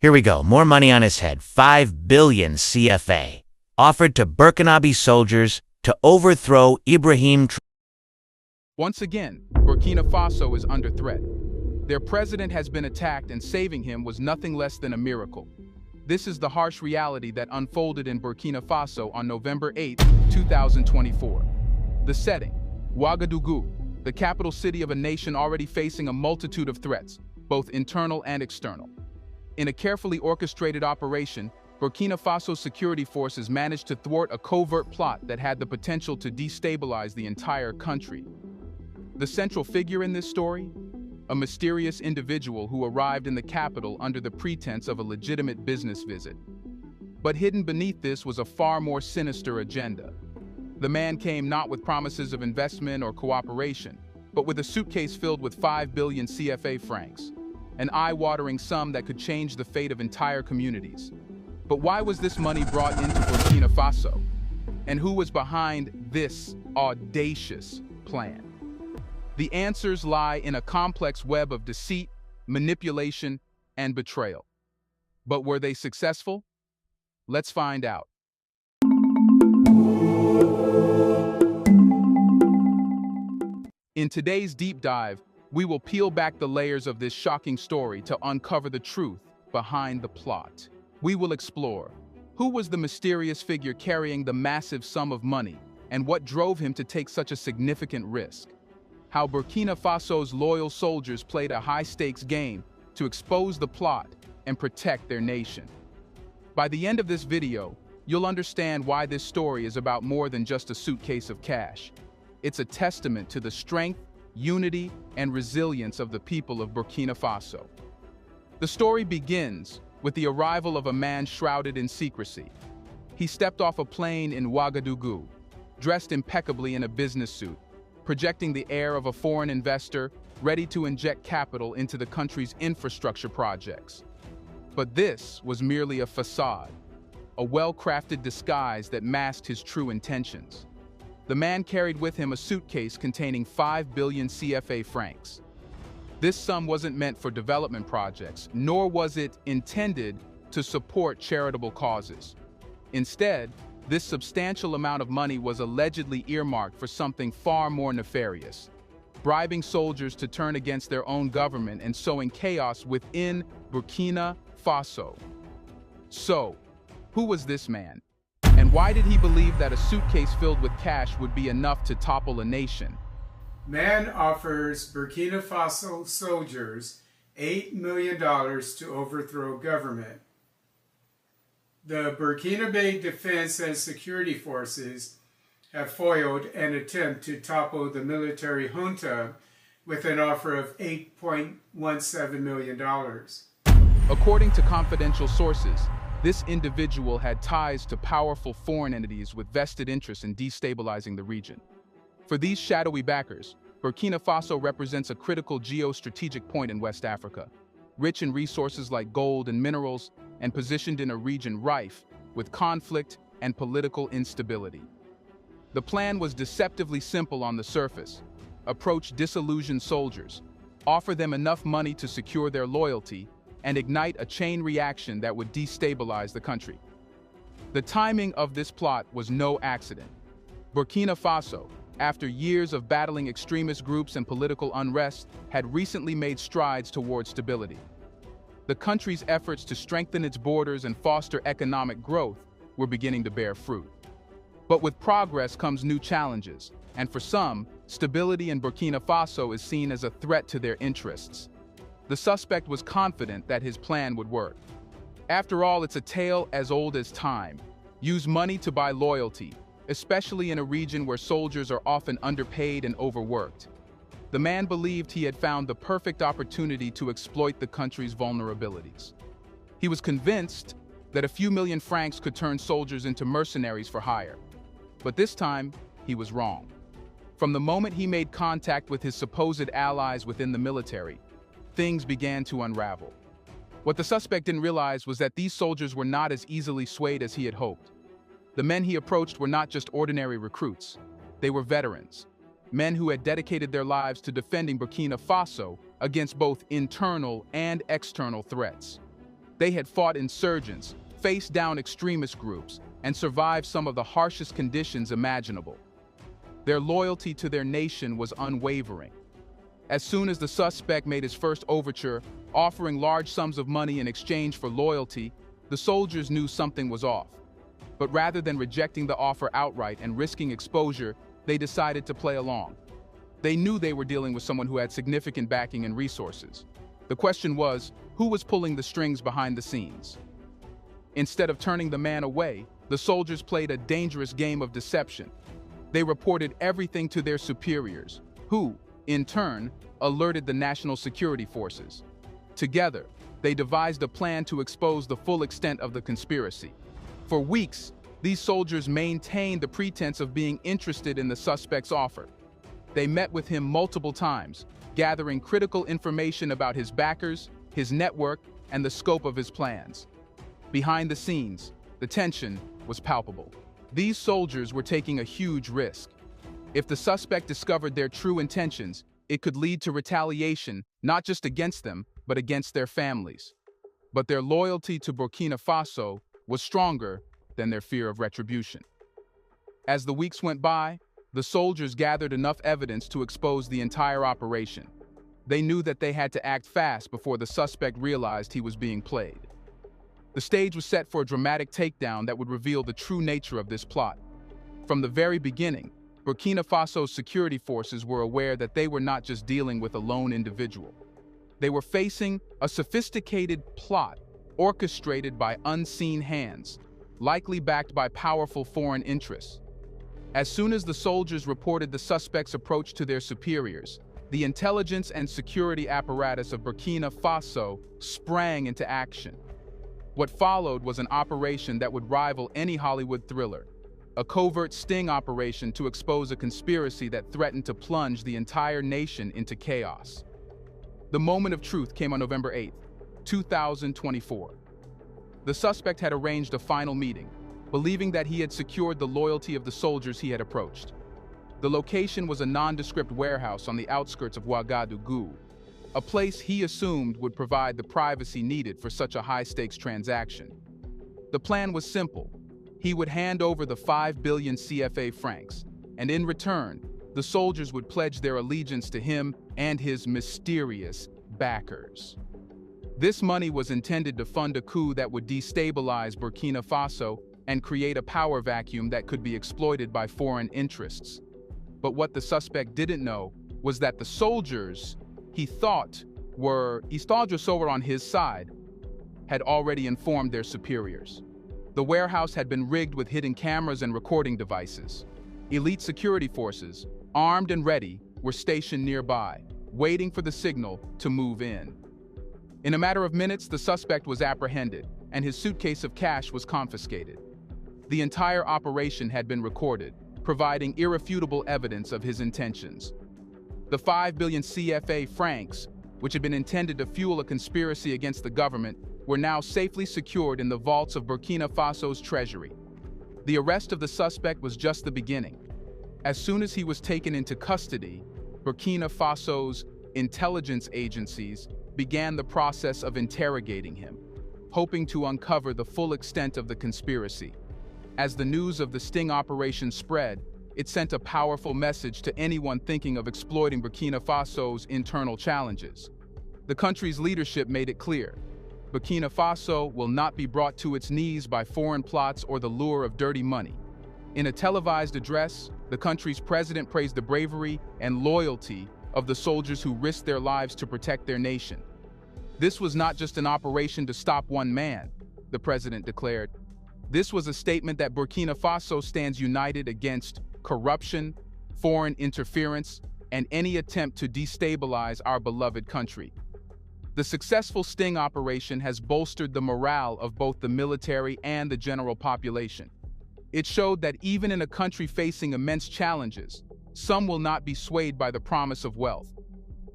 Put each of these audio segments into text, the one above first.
Here we go. More money on his head. 5 billion CFA. Offered to Burkinabe soldiers to overthrow Ibrahim. Once again, Burkina Faso is under threat. Their president has been attacked, and saving him was nothing less than a miracle. This is the harsh reality that unfolded in Burkina Faso on November 8, 2024. The setting: Ouagadougou, the capital city of a nation already facing a multitude of threats, both internal and external. In a carefully orchestrated operation, Burkina Faso security forces managed to thwart a covert plot that had the potential to destabilize the entire country. The central figure in this story? A mysterious individual who arrived in the capital under the pretense of a legitimate business visit. But hidden beneath this was a far more sinister agenda. The man came not with promises of investment or cooperation, but with a suitcase filled with 5 billion CFA francs, an eye-watering sum that could change the fate of entire communities. But why was this money brought into Burkina Faso? And who was behind this audacious plan? The answers lie in a complex web of deceit, manipulation, and betrayal. But were they successful? Let's find out. In today's deep dive, we will peel back the layers of this shocking story to uncover the truth behind the plot. We will explore who was the mysterious figure carrying the massive sum of money and what drove him to take such a significant risk. How Burkina Faso's loyal soldiers played a high-stakes game to expose the plot and protect their nation. By the end of this video, you'll understand why this story is about more than just a suitcase of cash. It's a testament to the strength, unity, and resilience of the people of Burkina Faso. The story begins with the arrival of a man shrouded in secrecy. He stepped off a plane in Ouagadougou, dressed impeccably in a business suit, projecting the air of a foreign investor ready to inject capital into the country's infrastructure projects. But this was merely a facade, a well-crafted disguise that masked his true intentions. The man carried with him a suitcase containing 5 billion CFA francs. This sum wasn't meant for development projects, nor was it intended to support charitable causes. Instead, this substantial amount of money was allegedly earmarked for something far more nefarious: bribing soldiers to turn against their own government and sowing chaos within Burkina Faso. So, who was this man? And why did he believe that a suitcase filled with cash would be enough to topple a nation? Man offers Burkina Faso soldiers $8 million to overthrow government. The Burkinabe Defense and Security Forces have foiled an attempt to topple the military junta with an offer of $8.17 million. According to confidential sources, this individual had ties to powerful foreign entities with vested interests in destabilizing the region. For these shadowy backers, Burkina Faso represents a critical geostrategic point in West Africa, rich in resources like gold and minerals, and positioned in a region rife with conflict and political instability. The plan was deceptively simple on the surface: approach disillusioned soldiers, offer them enough money to secure their loyalty, and ignite a chain reaction that would destabilize the country. The timing of this plot was no accident. Burkina Faso, after years of battling extremist groups and political unrest, had recently made strides towards stability. The country's efforts to strengthen its borders and foster economic growth were beginning to bear fruit. But with progress comes new challenges, and for some, stability in Burkina Faso is seen as a threat to their interests. The suspect was confident that his plan would work. After all, it's a tale as old as time. Use money to buy loyalty, especially in a region where soldiers are often underpaid and overworked. The man believed he had found the perfect opportunity to exploit the country's vulnerabilities. He was convinced that a few million francs could turn soldiers into mercenaries for hire. But this time, he was wrong. From the moment he made contact with his supposed allies within the military, things began to unravel. What the suspect didn't realize was that these soldiers were not as easily swayed as he had hoped. The men he approached were not just ordinary recruits. They were veterans, men who had dedicated their lives to defending Burkina Faso against both internal and external threats. They had fought insurgents, faced down extremist groups, and survived some of the harshest conditions imaginable. Their loyalty to their nation was unwavering. As soon as the suspect made his first overture, offering large sums of money in exchange for loyalty, the soldiers knew something was off. But rather than rejecting the offer outright and risking exposure, they decided to play along. They knew they were dealing with someone who had significant backing and resources. The question was, who was pulling the strings behind the scenes? Instead of turning the man away, the soldiers played a dangerous game of deception. They reported everything to their superiors, who, in turn, alerted the national security forces. Together, they devised a plan to expose the full extent of the conspiracy. For weeks, these soldiers maintained the pretense of being interested in the suspect's offer. They met with him multiple times, gathering critical information about his backers, his network, and the scope of his plans. Behind the scenes, the tension was palpable. These soldiers were taking a huge risk. If the suspect discovered their true intentions, it could lead to retaliation, not just against them, but against their families. But their loyalty to Burkina Faso was stronger than their fear of retribution. As the weeks went by, the soldiers gathered enough evidence to expose the entire operation. They knew that they had to act fast before the suspect realized he was being played. The stage was set for a dramatic takedown that would reveal the true nature of this plot. From the very beginning, Burkina Faso's security forces were aware that they were not just dealing with a lone individual. They were facing a sophisticated plot orchestrated by unseen hands, likely backed by powerful foreign interests. As soon as the soldiers reported the suspect's approach to their superiors, the intelligence and security apparatus of Burkina Faso sprang into action. What followed was an operation that would rival any Hollywood thriller, a covert sting operation to expose a conspiracy that threatened to plunge the entire nation into chaos. The moment of truth came on November 8, 2024. The suspect had arranged a final meeting, believing that he had secured the loyalty of the soldiers he had approached. The location was a nondescript warehouse on the outskirts of Ouagadougou, a place he assumed would provide the privacy needed for such a high-stakes transaction. The plan was simple. He would hand over the 5 billion CFA francs, and in return, the soldiers would pledge their allegiance to him and his mysterious backers. This money was intended to fund a coup that would destabilize Burkina Faso and create a power vacuum that could be exploited by foreign interests. But what the suspect didn't know was that the soldiers he thought were on his side had already informed their superiors. The warehouse had been rigged with hidden cameras and recording devices. Elite security forces, armed and ready, were stationed nearby, waiting for the signal to move in. In a matter of minutes, the suspect was apprehended, and his suitcase of cash was confiscated. The entire operation had been recorded, providing irrefutable evidence of his intentions. The 5 billion CFA francs, which had been intended to fuel a conspiracy against the government, were now safely secured in the vaults of Burkina Faso's treasury. The arrest of the suspect was just the beginning. As soon as he was taken into custody, Burkina Faso's intelligence agencies began the process of interrogating him, hoping to uncover the full extent of the conspiracy. As the news of the sting operation spread, it sent a powerful message to anyone thinking of exploiting Burkina Faso's internal challenges. The country's leadership made it clear: Burkina Faso will not be brought to its knees by foreign plots or the lure of dirty money. In a televised address, the country's president praised the bravery and loyalty of the soldiers who risked their lives to protect their nation. This was not just an operation to stop one man, the president declared. This was a statement that Burkina Faso stands united against corruption, foreign interference, and any attempt to destabilize our beloved country. The successful sting operation has bolstered the morale of both the military and the general population. It showed that even in a country facing immense challenges, some will not be swayed by the promise of wealth.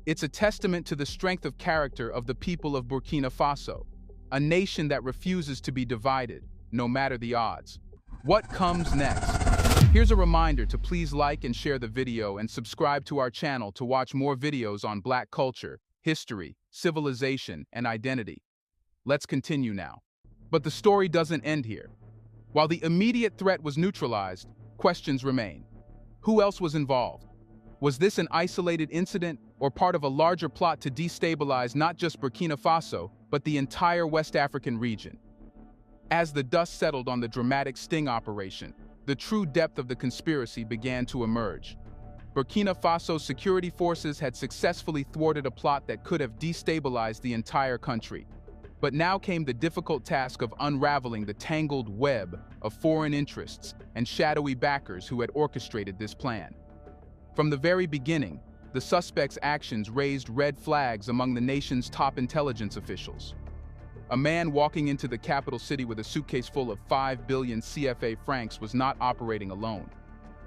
It's a testament to the strength of character of the people of Burkina Faso, a nation that refuses to be divided, no matter the odds. What comes next? Here's a reminder to please like and share the video and subscribe to our channel to watch more videos on Black culture, history, civilization, and identity. Let's continue now. But the story doesn't end here. While the immediate threat was neutralized, questions remain. Who else was involved? Was this an isolated incident or part of a larger plot to destabilize not just Burkina Faso, but the entire West African region? As the dust settled on the dramatic sting operation, the true depth of the conspiracy began to emerge. Burkina Faso's security forces had successfully thwarted a plot that could have destabilized the entire country. But now came the difficult task of unraveling the tangled web of foreign interests and shadowy backers who had orchestrated this plan. From the very beginning, the suspect's actions raised red flags among the nation's top intelligence officials. A man walking into the capital city with a suitcase full of 5 billion CFA francs was not operating alone.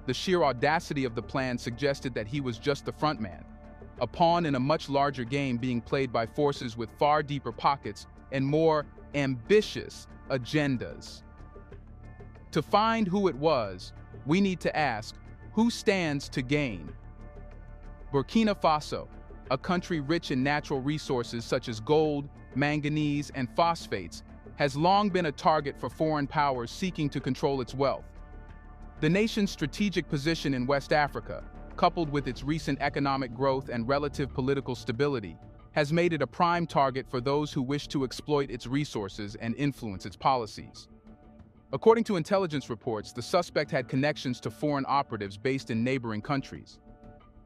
The sheer audacity of the plan suggested that he was just the frontman, a pawn in a much larger game being played by forces with far deeper pockets and more ambitious agendas. To find who it was, we need to ask, who stands to gain? Burkina Faso, a country rich in natural resources such as gold, manganese, and phosphates, has long been a target for foreign powers seeking to control its wealth. The nation's strategic position in West Africa, coupled with its recent economic growth and relative political stability, has made it a prime target for those who wish to exploit its resources and influence its policies. According to intelligence reports, the suspect had connections to foreign operatives based in neighboring countries.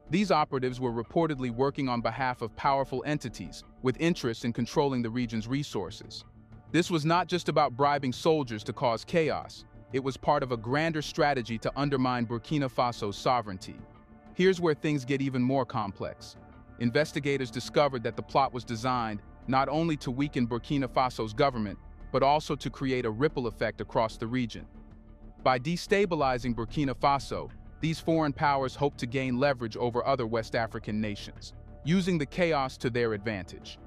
These operatives were reportedly working on behalf of powerful entities with interests in controlling the region's resources. This was not just about bribing soldiers to cause chaos. It was part of a grander strategy to undermine Burkina Faso's sovereignty. Here's where things get even more complex. Investigators discovered that the plot was designed not only to weaken Burkina Faso's government, but also to create a ripple effect across the region. By destabilizing Burkina Faso, these foreign powers hope to gain leverage over other West African nations, using the chaos to their advantage.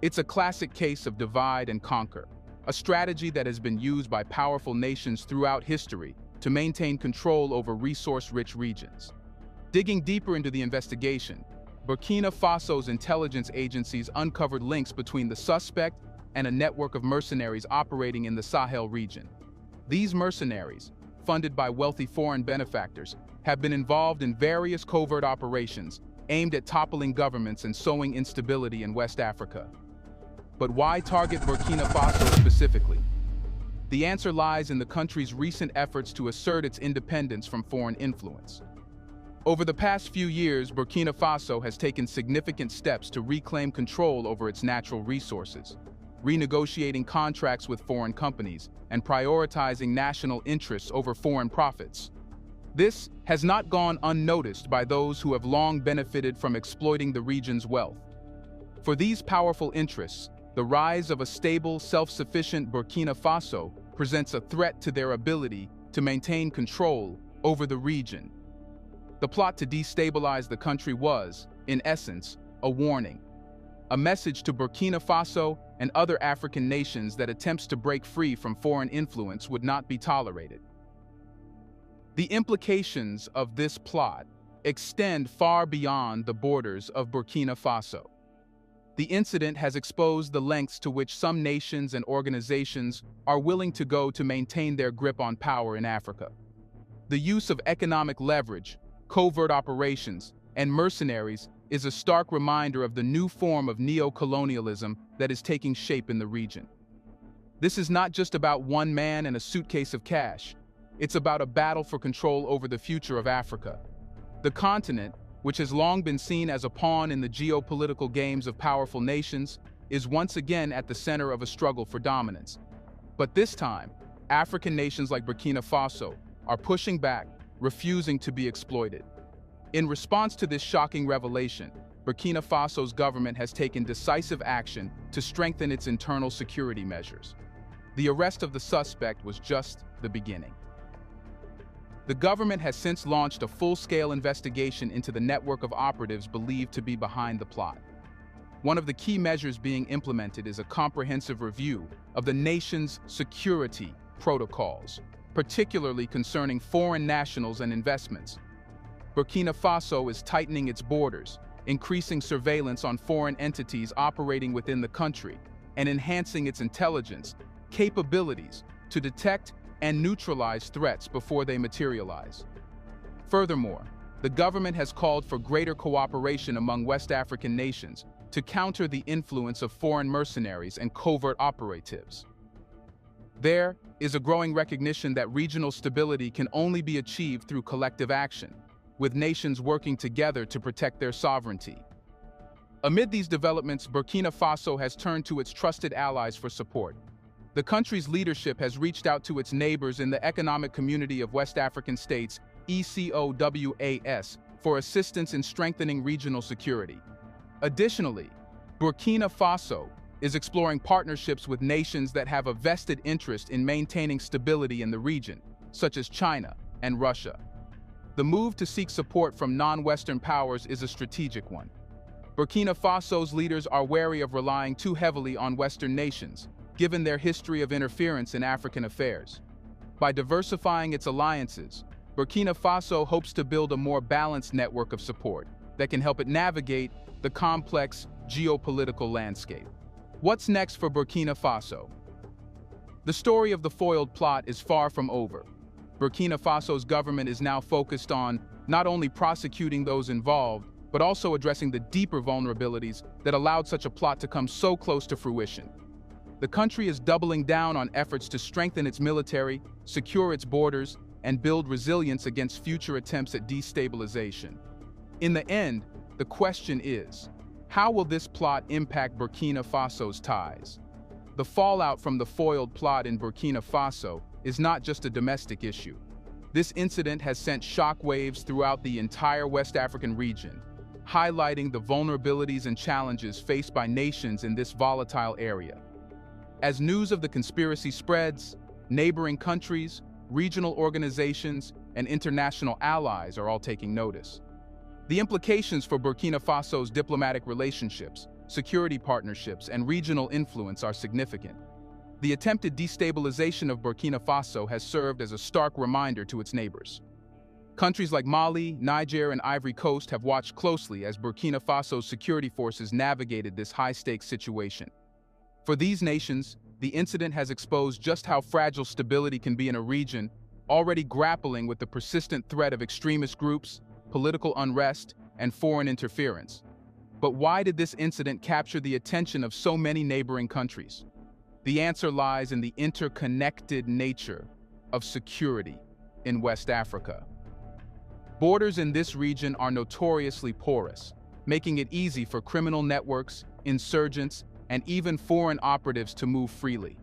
It's a classic case of divide and conquer, a strategy that has been used by powerful nations throughout history to maintain control over resource-rich regions. Digging deeper into the investigation, Burkina Faso's intelligence agencies uncovered links between the suspect and a network of mercenaries operating in the Sahel region. These mercenaries, funded by wealthy foreign benefactors, have been involved in various covert operations aimed at toppling governments and sowing instability in West Africa. But why target Burkina Faso specifically? The answer lies in the country's recent efforts to assert its independence from foreign influence. Over the past few years, Burkina Faso has taken significant steps to reclaim control over its natural resources, renegotiating contracts with foreign companies and prioritizing national interests over foreign profits. This has not gone unnoticed by those who have long benefited from exploiting the region's wealth. For these powerful interests, the rise of a stable, self-sufficient Burkina Faso presents a threat to their ability to maintain control over the region. The plot to destabilize the country was, in essence, a warning, a message to Burkina Faso and other African nations that attempts to break free from foreign influence would not be tolerated. The implications of this plot extend far beyond the borders of Burkina Faso. The incident has exposed the lengths to which some nations and organizations are willing to go to maintain their grip on power in Africa. The use of economic leverage, covert operations, and mercenaries is a stark reminder of the new form of neo-colonialism that is taking shape in the region. This is not just about one man and a suitcase of cash. It's about a battle for control over the future of Africa. The continent, which has long been seen as a pawn in the geopolitical games of powerful nations, is once again at the center of a struggle for dominance. But this time, African nations like Burkina Faso are pushing back, refusing to be exploited. In response to this shocking revelation, Burkina Faso's government has taken decisive action to strengthen its internal security measures. The arrest of the suspect was just the beginning. The government has since launched a full-scale investigation into the network of operatives believed to be behind the plot. One of the key measures being implemented is a comprehensive review of the nation's security protocols, particularly concerning foreign nationals and investments. Burkina Faso is tightening its borders, increasing surveillance on foreign entities operating within the country, and enhancing its intelligence capabilities to detect and neutralize threats before they materialize. Furthermore, the government has called for greater cooperation among West African nations to counter the influence of foreign mercenaries and covert operatives. There is a growing recognition that regional stability can only be achieved through collective action, with nations working together to protect their sovereignty. Amid these developments, Burkina Faso has turned to its trusted allies for support. The country's leadership has reached out to its neighbors in the Economic Community of West African States, ECOWAS, for assistance in strengthening regional security. Additionally, Burkina Faso is exploring partnerships with nations that have a vested interest in maintaining stability in the region, such as China and Russia. The move to seek support from non-Western powers is a strategic one. Burkina Faso's leaders are wary of relying too heavily on Western nations, given their history of interference in African affairs. By diversifying its alliances, Burkina Faso hopes to build a more balanced network of support that can help it navigate the complex geopolitical landscape. What's next for Burkina Faso? The story of the foiled plot is far from over. Burkina Faso's government is now focused on not only prosecuting those involved, but also addressing the deeper vulnerabilities that allowed such a plot to come so close to fruition. The country is doubling down on efforts to strengthen its military, secure its borders, and build resilience against future attempts at destabilization. In the end, the question is, how will this plot impact Burkina Faso's ties? The fallout from the foiled plot in Burkina Faso is not just a domestic issue. This incident has sent shockwaves throughout the entire West African region, highlighting the vulnerabilities and challenges faced by nations in this volatile area. As news of the conspiracy spreads, neighboring countries, regional organizations, and international allies are all taking notice. The implications for Burkina Faso's diplomatic relationships, security partnerships, and regional influence are significant. The attempted destabilization of Burkina Faso has served as a stark reminder to its neighbors. Countries like Mali, Niger, and Ivory Coast have watched closely as Burkina Faso's security forces navigated this high-stakes situation. For these nations, the incident has exposed just how fragile stability can be in a region already grappling with the persistent threat of extremist groups, political unrest, and foreign interference. But why did this incident capture the attention of so many neighboring countries? The answer lies in the interconnected nature of security in West Africa. Borders in this region are notoriously porous, making it easy for criminal networks, insurgents, and even foreign operatives to move freely.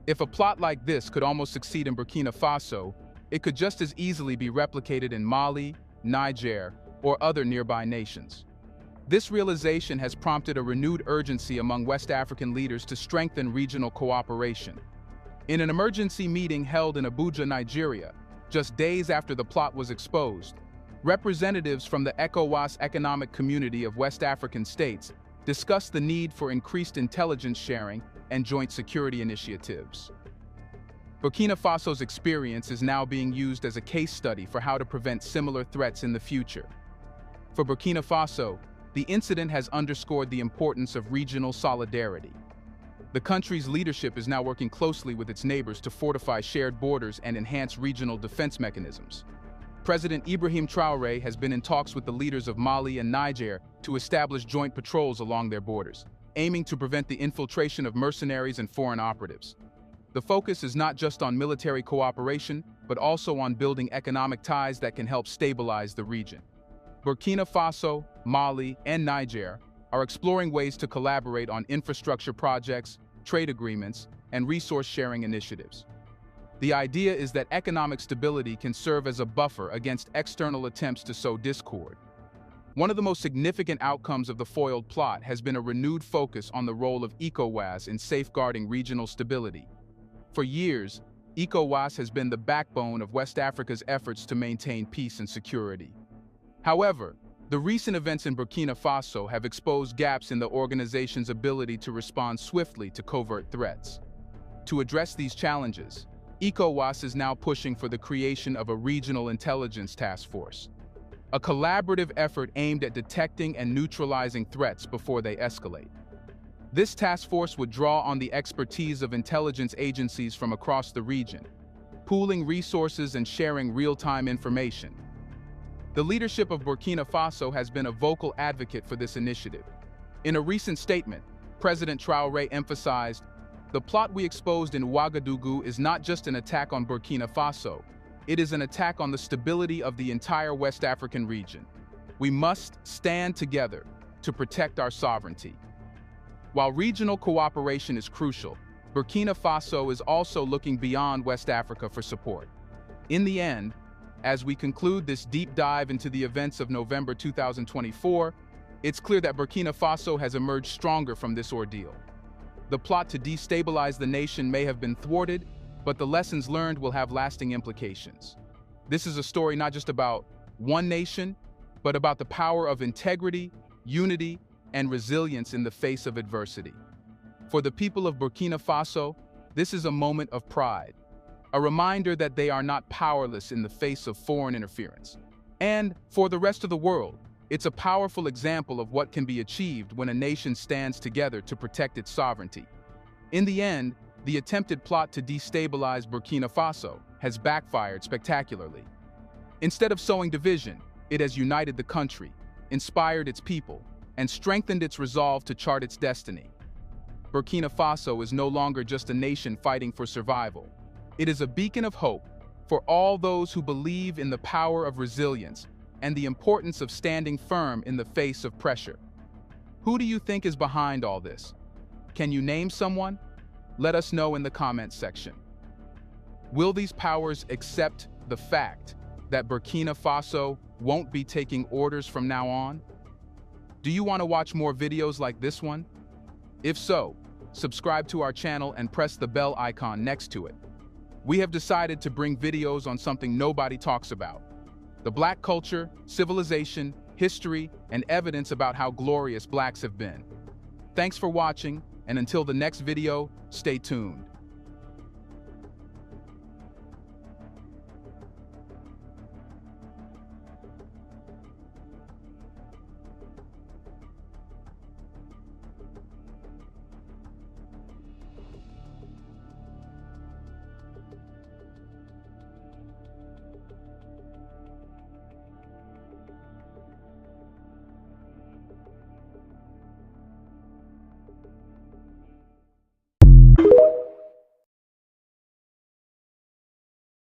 If a plot like this could almost succeed in Burkina Faso, it could just as easily be replicated in Mali, Niger, or other nearby nations. This realization has prompted a renewed urgency among West African leaders to strengthen regional cooperation. In an emergency meeting held in Abuja, Nigeria, just days after the plot was exposed, representatives from the ECOWAS Economic Community of West African States discussed the need for increased intelligence sharing and joint security initiatives. Burkina Faso's experience is now being used as a case study for how to prevent similar threats in the future. For Burkina Faso, the incident has underscored the importance of regional solidarity. The country's leadership is now working closely with its neighbors to fortify shared borders and enhance regional defense mechanisms. President Ibrahim Traoré has been in talks with the leaders of Mali and Niger to establish joint patrols along their borders, aiming to prevent the infiltration of mercenaries and foreign operatives. The focus is not just on military cooperation, but also on building economic ties that can help stabilize the region. Burkina Faso, Mali, and Niger are exploring ways to collaborate on infrastructure projects, trade agreements, and resource-sharing initiatives. The idea is that economic stability can serve as a buffer against external attempts to sow discord. One of the most significant outcomes of the foiled plot has been a renewed focus on the role of ECOWAS in safeguarding regional stability. For years, ECOWAS has been the backbone of West Africa's efforts to maintain peace and security. However, the recent events in Burkina Faso have exposed gaps in the organization's ability to respond swiftly to covert threats. To address these challenges, ECOWAS is now pushing for the creation of a regional intelligence task force, a collaborative effort aimed at detecting and neutralizing threats before they escalate. This task force would draw on the expertise of intelligence agencies from across the region, pooling resources and sharing real-time information. The leadership of Burkina Faso has been a vocal advocate for this initiative. In a recent statement, President Traoré emphasized, "The plot we exposed in Ouagadougou is not just an attack on Burkina Faso, it is an attack on the stability of the entire West African region. We must stand together to protect our sovereignty." While regional cooperation is crucial, Burkina Faso is also looking beyond West Africa for support. In the end, as we conclude this deep dive into the events of November 2024, it's clear that Burkina Faso has emerged stronger from this ordeal. The plot to destabilize the nation may have been thwarted, but the lessons learned will have lasting implications. This is a story not just about one nation, but about the power of integrity, unity, and resilience in the face of adversity. For the people of Burkina Faso, this is a moment of pride, a reminder that they are not powerless in the face of foreign interference. And for the rest of the world, it's a powerful example of what can be achieved when a nation stands together to protect its sovereignty. In the end, the attempted plot to destabilize Burkina Faso has backfired spectacularly. Instead of sowing division, it has united the country, inspired its people, and strengthened its resolve to chart its destiny. Burkina Faso is no longer just a nation fighting for survival. It is a beacon of hope for all those who believe in the power of resilience and the importance of standing firm in the face of pressure. Who do you think is behind all this? Can you name someone? Let us know in the comments section. Will these powers accept the fact that Burkina Faso won't be taking orders from now on? Do you want to watch more videos like this one? If so, subscribe to our channel and press the bell icon next to it. We have decided to bring videos on something nobody talks about: the Black culture, civilization, history, and evidence about how glorious Blacks have been. Thanks for watching, and until the next video, stay tuned.